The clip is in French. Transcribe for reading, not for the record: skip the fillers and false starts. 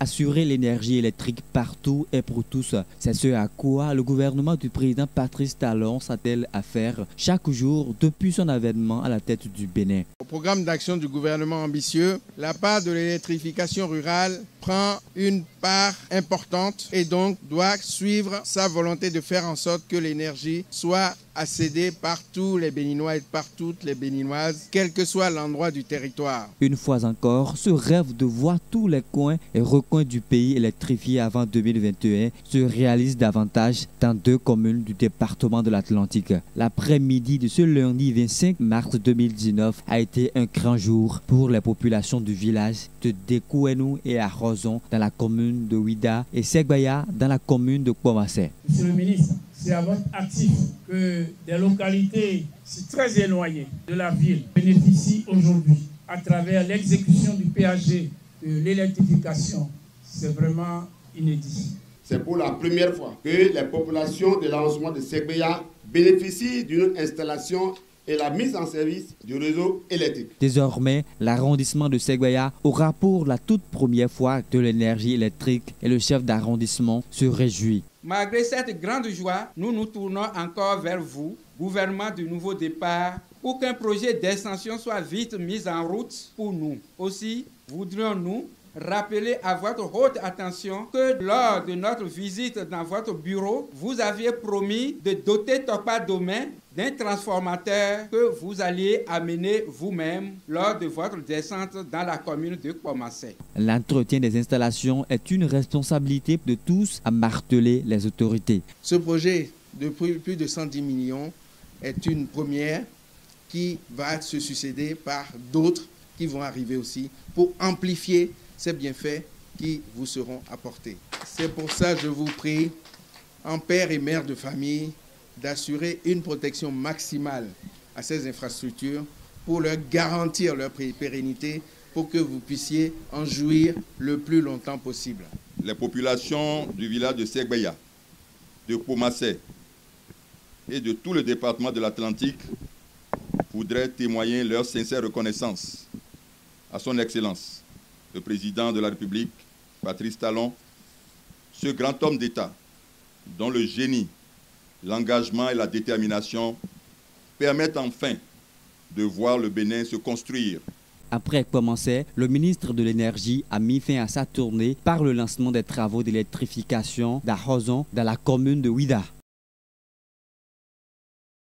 assurer l'énergie électrique partout et pour tous. C'est ce à quoi le gouvernement du président Patrice Talon s'attelle à faire chaque jour depuis son avènement à la tête du Bénin. Au programme d'action du gouvernement ambitieux, la part de l'électrification rurale prend une part importante et donc doit suivre sa volonté de faire en sorte que l'énergie soit accédée par tous les Béninois et par toutes les Béninoises, quel que soit l'endroit du territoire. Une fois encore, ce rêve de voir tous les coins et recoins du pays électrifiés avant 2021 se réalise davantage dans 2 communes du département de l'Atlantique. L'après-midi de ce lundi 25 mars 2019 a été un grand jour pour les populations du village de Dekouenou et Arrozon dans la commune de Ouida et Segbaya dans la commune de Kouamassé. Monsieur le ministre, c'est à votre actif que des localités si très éloignées de la ville bénéficient aujourd'hui à travers l'exécution du PAG de l'électrification. C'est vraiment inédit. C'est pour la première fois que les populations de l'arrondissement de Segbaya bénéficient d'une installation et la mise en service du réseau électrique. Désormais, l'arrondissement de Segbaya aura pour la toute première fois de l'énergie électrique et le chef d'arrondissement se réjouit. Malgré cette grande joie, nous nous tournons encore vers vous, gouvernement du nouveau départ, pour qu'un projet d'extension soit vite mis en route pour nous. Aussi, voudrions-nous rappeler à votre haute attention que lors de notre visite dans votre bureau, vous aviez promis de doter Topa Domain d'un transformateur que vous alliez amener vous-même lors de votre descente dans la commune de Kouamassé. L'entretien des installations est une responsabilité de tous, a martelé les autorités. Ce projet de plus de 110 millions est une première qui va se succéder par d'autres qui vont arriver aussi pour amplifier ces bienfaits qui vous seront apportés. C'est pour ça que je vous prie, en père et mère de famille, d'assurer une protection maximale à ces infrastructures pour leur garantir leur pérennité, pour que vous puissiez en jouir le plus longtemps possible. Les populations du village de Segbaya, de Kouamassé et de tout le département de l'Atlantique voudraient témoigner leur sincère reconnaissance à son Excellence, le président de la République, Patrice Talon, ce grand homme d'État dont le génie, l'engagement et la détermination permettent enfin de voir le Bénin se construire. Après Kouamassé, le ministre de l'Énergie a mis fin à sa tournée par le lancement des travaux d'électrification d'Arrozon dans la commune de Ouida.